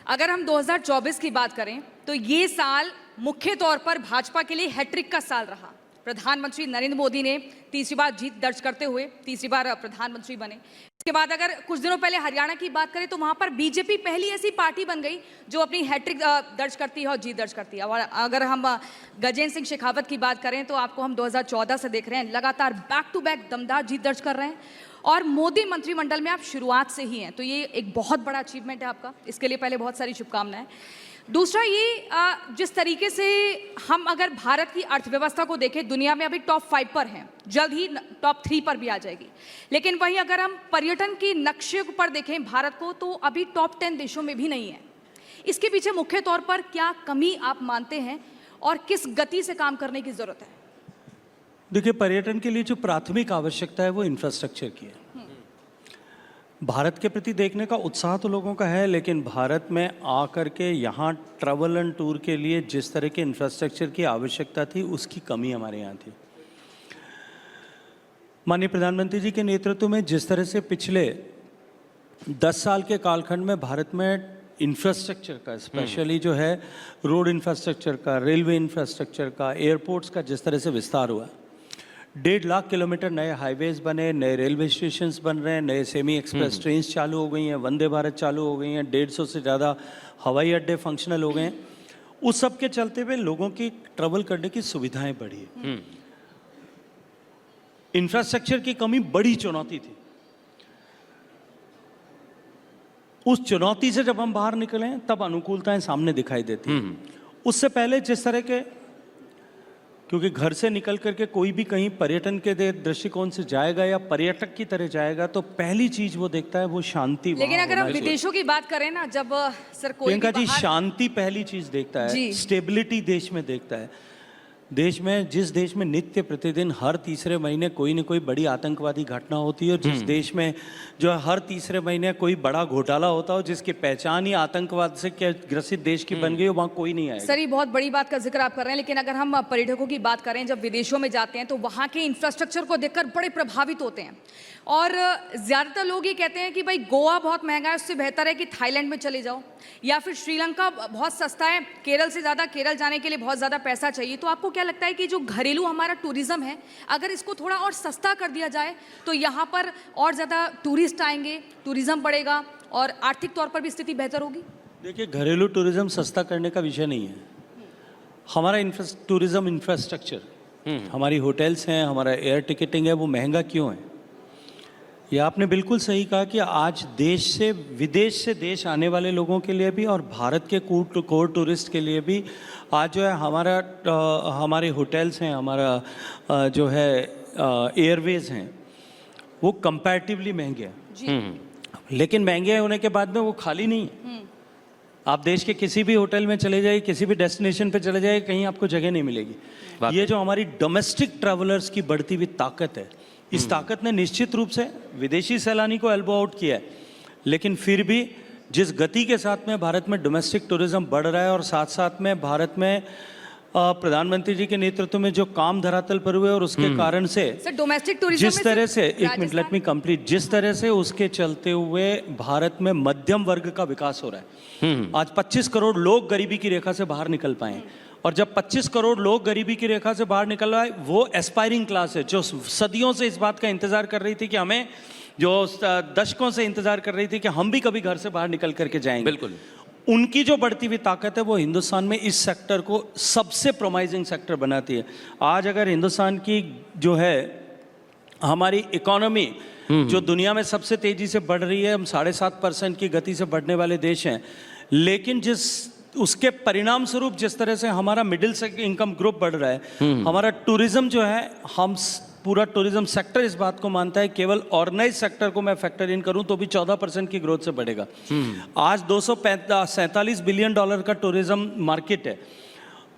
अगर हम 2024 की बात करें तो ये साल मुख्य तौर पर भाजपा के लिए हैट्रिक का साल रहा। प्रधानमंत्री नरेंद्र मोदी ने तीसरी बार जीत दर्ज करते हुए तीसरी बार प्रधानमंत्री बने। इसके बाद अगर कुछ दिनों पहले हरियाणा की बात करें तो वहां पर बीजेपी पहली ऐसी पार्टी बन गई जो अपनी हैट्रिक दर्ज करती है और जीत दर्ज करती है। और अगर हम गजेंद्र सिंह शेखावत की बात करें तो आपको हम 2014 से देख रहे हैं लगातार बैक टू बैक दमदार जीत दर्ज कर रहे हैं और मोदी मंत्रिमंडल में आप शुरुआत से ही हैं, तो ये एक बहुत बड़ा अचीवमेंट है आपका। इसके लिए पहले बहुत सारी शुभकामनाएं। दूसरा ये जिस तरीके से हम अगर भारत की अर्थव्यवस्था को देखें, दुनिया में अभी टॉप 5 पर हैं, जल्द ही टॉप 3 पर भी आ जाएगी। लेकिन वहीं अगर हम पर्यटन की नक्शे पर देखें भारत को, तो अभी टॉप 10 देशों में भी नहीं है। इसके पीछे मुख्य तौर पर क्या कमी आप मानते हैं और किस गति से काम करने की जरूरत है? देखिए, पर्यटन के लिए जो प्राथमिक आवश्यकता है वो इंफ्रास्ट्रक्चर की है। भारत के प्रति देखने का उत्साह तो लोगों का है, लेकिन भारत में आकर के यहाँ ट्रैवल एंड टूर के लिए जिस तरह के इंफ्रास्ट्रक्चर की आवश्यकता थी उसकी कमी हमारे यहाँ थी। माननीय प्रधानमंत्री जी के नेतृत्व में जिस तरह से पिछले 10 साल के कालखंड में भारत में इंफ्रास्ट्रक्चर का, स्पेशली जो है रोड इंफ्रास्ट्रक्चर का, रेलवे इंफ्रास्ट्रक्चर का, एयरपोर्ट्स का जिस तरह से विस्तार हुआ, 1.5 लाख किलोमीटर नए हाईवेज बने, नए रेलवे स्टेशंस बन रहे हैं, नए सेमी एक्सप्रेस ट्रेन चालू हो गई हैं, वंदे भारत चालू हो गई हैं, 150 से ज़्यादा हवाई अड्डे फंक्शनल हो गए हैं। उस सब के चलते हुए लोगों की ट्रैवल करने की सुविधाएं बढ़ी है। इंफ्रास्ट्रक्चर की कमी बड़ी चुनौती थी। उस चुनौती से जब हम बाहर निकले तब अनुकूलताएं सामने दिखाई देती हैं। उससे पहले जिस तरह के, क्योंकि घर से निकल करके कोई भी कहीं पर्यटन के दृष्टिकोण से जाएगा या पर्यटक की तरह जाएगा तो पहली चीज वो देखता है वो शांति। लेकिन अगर हम विदेशों की बात करें ना, जब सर कोई प्रियंका जी, शांति पहली चीज देखता है, स्टेबिलिटी देश में देखता है। देश में, जिस देश में नित्य प्रतिदिन हर तीसरे महीने कोई न कोई बड़ी आतंकवादी घटना होती है और जिस देश में जो है हर तीसरे महीने कोई बड़ा घोटाला होता हो, जिसकी पहचान ही आतंकवाद से ग्रसित देश की बन गई हो, वहाँ कोई नहीं आएगा। सर, ये बहुत बड़ी बात का जिक्र आप कर रहे हैं, लेकिन अगर हम पर्यटकों की बात करें, जब विदेशों में जाते हैं तो वहाँ के इंफ्रास्ट्रक्चर को देखकर बड़े प्रभावित होते हैं और ज़्यादातर लोग ये कहते हैं कि भाई गोवा बहुत महंगा है, उससे बेहतर है कि थाईलैंड में चले जाओ, या फिर श्रीलंका बहुत सस्ता है, केरल से ज़्यादा, केरल जाने के लिए बहुत ज़्यादा पैसा चाहिए। तो आपको क्या लगता है कि जो घरेलू हमारा टूरिज्म है, अगर इसको थोड़ा और सस्ता कर दिया जाए तो यहाँ पर और ज़्यादा टूरिस्ट आएंगे, टूरिज्म बढ़ेगा और आर्थिक तौर पर भी स्थिति बेहतर होगी? देखिए, घरेलू टूरिज्म सस्ता करने का विषय नहीं है। हमारा टूरिज्म इंफ्रास्ट्रक्चर, हमारी होटल्स हैं, हमारा एयर टिकटिंग है, वो महंगा क्यों है? ये आपने बिल्कुल सही कहा कि आज देश से, विदेश से देश आने वाले लोगों के लिए भी और भारत के कोर टूरिस्ट के लिए भी आज जो है हमारे होटल्स हैं, हमारा जो है एयरवेज हैं, वो कंपैरेटिवली महंगे हैं। लेकिन महंगे होने के बाद में वो खाली नहीं है। आप देश के किसी भी होटल में चले जाइए, किसी भी डेस्टिनेशन पे चले जाइए, कहीं आपको जगह नहीं मिलेगी। ये जो हमारी डोमेस्टिक ट्रैवलर्स की बढ़ती हुई ताकत है, इस ताकत ने निश्चित रूप से विदेशी सैलानी को एल्बो आउट किया है। लेकिन फिर भी जिस गति के साथ में भारत में डोमेस्टिक टूरिज्म बढ़ रहा है और साथ साथ में भारत में प्रधानमंत्री जी के नेतृत्व में जो काम धरातल पर हुए और उसके कारण से डोमेस्टिक टूरिज्म जिस तरह से, एक मिनट लेट मी कंप्लीट, जिस तरह से उसके चलते हुए भारत में मध्यम वर्ग का विकास हो रहा है। आज 25 करोड़ लोग गरीबी की रेखा से बाहर निकल पाए, और जब 25 करोड़ लोग गरीबी की रेखा से बाहर निकल रहा है, वो एस्पायरिंग क्लास है जो सदियों से इस बात का इंतजार कर रही थी कि हमें, जो दशकों से इंतजार कर रही थी कि हम भी कभी घर से बाहर निकल करके जाएंगे। बिल्कुल, उनकी जो बढ़ती हुई ताकत है वो हिंदुस्तान में इस सेक्टर को सबसे प्रोमाइजिंग सेक्टर बनाती है। आज अगर हिंदुस्तान की जो है हमारी इकोनॉमी जो दुनिया में सबसे तेजी से बढ़ रही है, हम 7.5% की गति से बढ़ने वाले देश हैं, लेकिन उसके परिणाम स्वरूप जिस तरह से हमारा मिडिल इनकम ग्रुप बढ़ रहा है, हमारा टूरिज्म जो है, हम पूरा टूरिज्म सेक्टर इस बात को मानता है, केवल ऑर्गेनाइज सेक्टर को मैं फैक्टर इन करूं तो भी 14% की ग्रोथ से बढ़ेगा। आज $247 बिलियन का टूरिज्म मार्केट है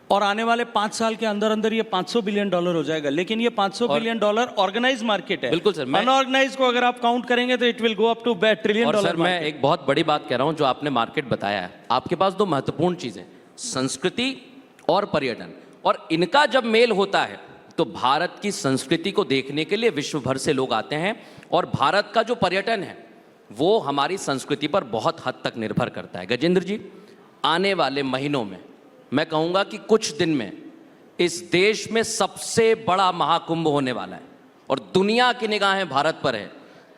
और आने वाले 5 साल के अंदर अंदर ये $500 बिलियन हो जाएगा। लेकिन ये $500 बिलियन ऑर्गेनाइज मार्केट है। बिल्कुल सर, अनऑर्गेनाइज को अगर आप काउंट करेंगे तो it will go up to $1 trillion. Sir, मैं एक बहुत बड़ी बात कह रहा हूं, जो आपने मार्केट बताया है, आपके पास 2 महत्वपूर्ण चीजें, संस्कृति और पर्यटन, और इनका जब मेल होता है तो भारत की संस्कृति को देखने के लिए विश्व भर से लोग आते हैं, और भारत का जो पर्यटन है वो हमारी संस्कृति पर बहुत हद तक निर्भर करता है। गजेंद्र जी, आने वाले महीनों में, मैं कहूँगा कि कुछ दिन में, इस देश में सबसे बड़ा महाकुंभ होने वाला है और दुनिया की निगाहें भारत पर है।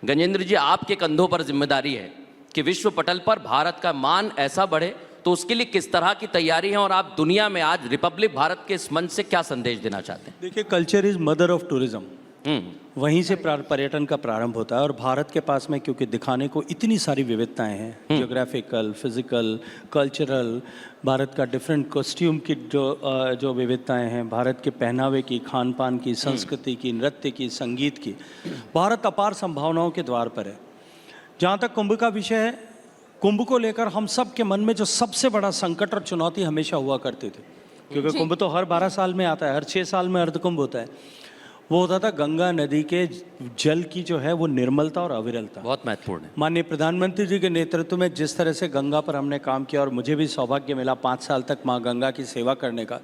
गजेंद्र जी, आपके कंधों पर जिम्मेदारी है कि विश्व पटल पर भारत का मान ऐसा बढ़े, तो उसके लिए किस तरह की तैयारी है और आप दुनिया में आज रिपब्लिक भारत के इस मंच से क्या संदेश देना चाहते हैं? देखिए, culture is mother of tourism. वहीं से पर्यटन का प्रारंभ होता है और भारत के पास में क्योंकि दिखाने को इतनी सारी विविधताएं हैं, जियोग्राफिकल, फिजिकल, कल्चरल, भारत का डिफरेंट कॉस्ट्यूम की जो विविधताएं हैं, भारत के पहनावे की, खान पान की, संस्कृति की, नृत्य की, संगीत की, भारत अपार संभावनाओं के द्वार पर है। जहाँ तक कुंभ का विषय है, कुंभ को लेकर हम सब के मन में जो सबसे बड़ा संकट और चुनौती हमेशा हुआ करती थी, क्योंकि कुंभ तो हर 12 साल में आता है, हर 6 साल में अर्धकुंभ होता है, वो होता था गंगा नदी के जल की जो है वो निर्मलता और अविरलता। बहुत महत्वपूर्ण है। माननीय प्रधानमंत्री जी के नेतृत्व में जिस तरह से गंगा पर हमने काम किया और मुझे भी सौभाग्य मिला 5 साल तक माँ गंगा की सेवा करने का,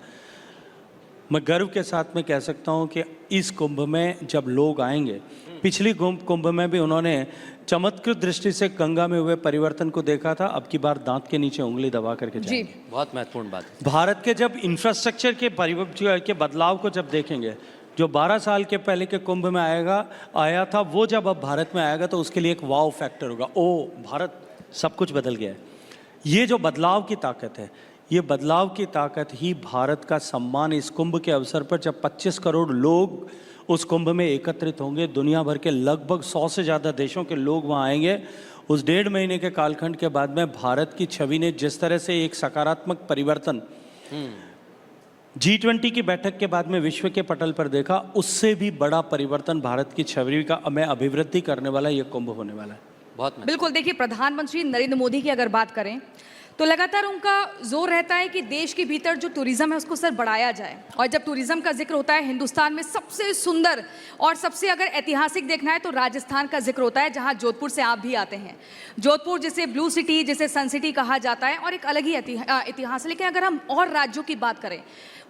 मैं गर्व के साथ में कह सकता हूँ कि इस कुंभ में जब लोग आएंगे, पिछली कुंभ में भी उन्होंने चमत्कृत दृष्टि से गंगा में हुए परिवर्तन को देखा था, अब की बार दांत के नीचे उंगली दबा करके जाएंगे। बहुत महत्वपूर्ण बात है। भारत के जब इंफ्रास्ट्रक्चर के बदलाव को जब देखेंगे, जो 12 साल के पहले के कुंभ में आया था, वो जब अब भारत में आएगा तो उसके लिए एक वाव फैक्टर होगा। ओ भारत, सब कुछ बदल गया है। ये जो बदलाव की ताकत है, ये बदलाव की ताकत ही भारत का सम्मान इस कुंभ के अवसर पर जब 25 करोड़ लोग उस कुंभ में एकत्रित होंगे, दुनिया भर के लगभग 100 से ज़्यादा देशों के लोग वहाँ आएंगे, उस 1.5 महीने के कालखंड के बाद में भारत की छवि ने जिस तरह से एक सकारात्मक परिवर्तन G20 की बैठक के बाद में विश्व के पटल पर देखा, उससे भी बड़ा परिवर्तन भारत की छवि का में अभिवृद्धि करने वाला ये कुंभ होने वाला है। बहुत बिल्कुल। देखिए, प्रधानमंत्री नरेंद्र मोदी की अगर बात करें तो लगातार उनका जोर रहता है कि देश के भीतर जो टूरिज्म है उसको सर बढ़ाया जाए। और जब टूरिज्म का जिक्र होता है, हिंदुस्तान में सबसे सुंदर और सबसे अगर ऐतिहासिक देखना है तो राजस्थान का जिक्र होता है, जहां जोधपुर से आप भी आते हैं। जोधपुर जिसे ब्लू सिटी, जिसे सन सिटी कहा जाता है, और एक अलग ही इतिहास है। लेकिन अगर हम और राज्यों की बात करें,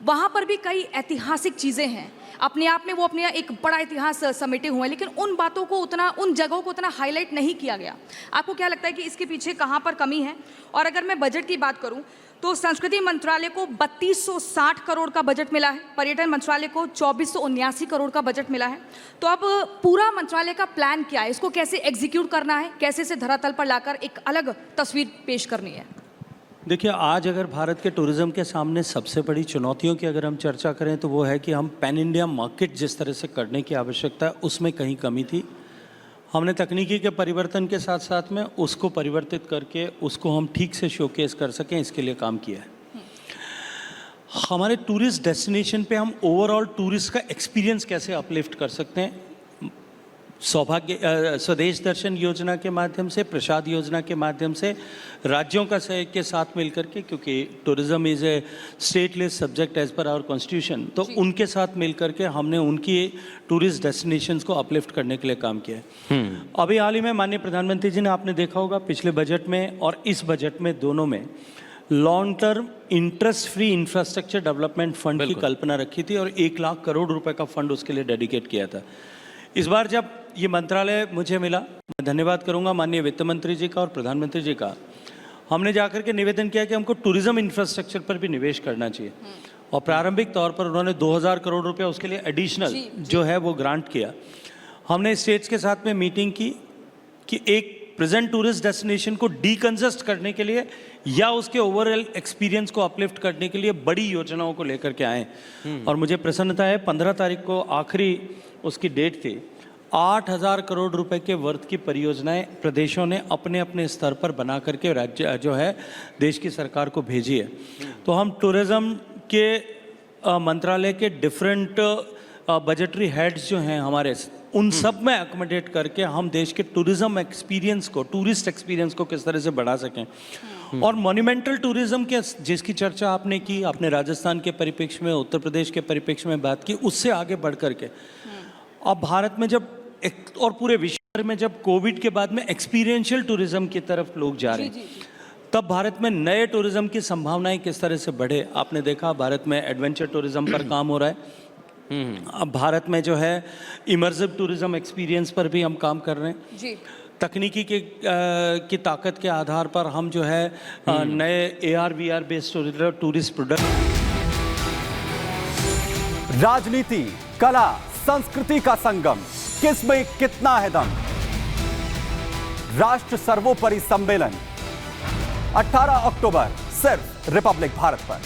वहाँ पर भी कई ऐतिहासिक चीज़ें हैं, अपने आप में वो अपने एक बड़ा इतिहास समेटे हुए हैं, लेकिन उन बातों को उन जगहों को उतना हाईलाइट नहीं किया गया। आपको क्या लगता है कि इसके पीछे कहाँ पर कमी है? और अगर मैं बजट की बात करूं तो संस्कृति मंत्रालय को 3260 करोड़ का बजट मिला है, पर्यटन मंत्रालय को 2479 करोड़ का बजट मिला है। तो अब पूरा मंत्रालय का प्लान क्या है? इसको कैसे एग्जीक्यूट करना है, कैसे इसे धरातल पर लाकर एक अलग तस्वीर पेश करनी है? देखिए, आज अगर भारत के टूरिज्म के सामने सबसे बड़ी चुनौतियों की अगर हम चर्चा करें तो वो है कि हम पैन इंडिया मार्केट जिस तरह से करने की आवश्यकता है, उसमें कहीं कमी थी। हमने तकनीकी के परिवर्तन के साथ साथ में उसको परिवर्तित करके उसको हम ठीक से शोकेस कर सकें, इसके लिए काम किया है। हमारे टूरिस्ट डेस्टिनेशन पे हम ओवरऑल टूरिस्ट का एक्सपीरियंस कैसे अपलिफ्ट कर सकते हैं? स्वदेश दर्शन योजना के माध्यम से, प्रसाद योजना के माध्यम से, राज्यों का सहयोग के साथ मिलकर के, क्योंकि tourism is a stateless subject as per our constitution, तो उनके साथ मिलकर के हमने उनकी टूरिस्ट डेस्टिनेशंस को अपलिफ्ट करने के लिए काम किया है। अभी हाल ही में माननीय प्रधानमंत्री जी ने, आपने देखा होगा, पिछले बजट में और इस बजट में दोनों में long term interest free infrastructure development fund की कल्पना रखी थी और 1 लाख करोड़ रुपए का फंड उसके लिए डेडिकेट किया था। इस बार जब ये मंत्रालय मुझे मिला, मैं धन्यवाद करूंगा माननीय वित्त मंत्री जी का और प्रधानमंत्री जी का, हमने जाकर के निवेदन किया कि हमको टूरिज्म इंफ्रास्ट्रक्चर पर भी निवेश करना चाहिए और प्रारंभिक तौर पर उन्होंने 2000 करोड़ रुपए उसके लिए एडिशनल जो है वो ग्रांट किया। हमने स्टेट्स के साथ में मीटिंग की कि एक प्रेजेंट टूरिस्ट डेस्टिनेशन को डीकंजस्ट करने के लिए या उसके ओवरऑल एक्सपीरियंस को अपलिफ्ट करने के लिए बड़ी योजनाओं को लेकर के आए। और मुझे प्रसन्नता है, 15 तारीख को आखिरी उसकी डेट थी। 8000 करोड़ रुपए के वर्थ की परियोजनाएं प्रदेशों ने अपने अपने स्तर पर बना करके राज्य जो है देश की सरकार को भेजी है। तो हम टूरिज्म के मंत्रालय के डिफरेंट बजटरी हेड्स जो हैं हमारे, उन सब में अकोमोडेट करके हम देश के टूरिज्म एक्सपीरियंस को, टूरिस्ट एक्सपीरियंस को किस तरह से बढ़ा सकें। और मॉन्यूमेंटल टूरिज्म के जिसकी चर्चा आपने की, आपने राजस्थान के परिप्रेक्ष्य में, उत्तर प्रदेश के परिप्रेक्ष्य में बात की, उससे आगे बढ़ करके अब भारत में जब और पूरे विश्व में जब कोविड के बाद में एक्सपीरियंशियल टूरिज्म की तरफ लोग जा रहे हैं, तब भारत में नए टूरिज्म की संभावनाएं किस तरह से बढ़े। आपने देखा भारत में एडवेंचर टूरिज्म पर काम हो रहा है। अब भारत में जो है इमर्सिव टूरिज्म एक्सपीरियंस पर भी हम काम कर रहे हैं। तकनीकी की ताकत के आधार पर हम जो है नए AR/VR बेस्ड टूरिस्ट प्रोडक्ट। राजनीति, कला, संस्कृति का संगम, किसमें कितना है दम। राष्ट्र सर्वोपरि सम्मेलन 18 अक्टूबर सिर्फ रिपब्लिक भारत पर।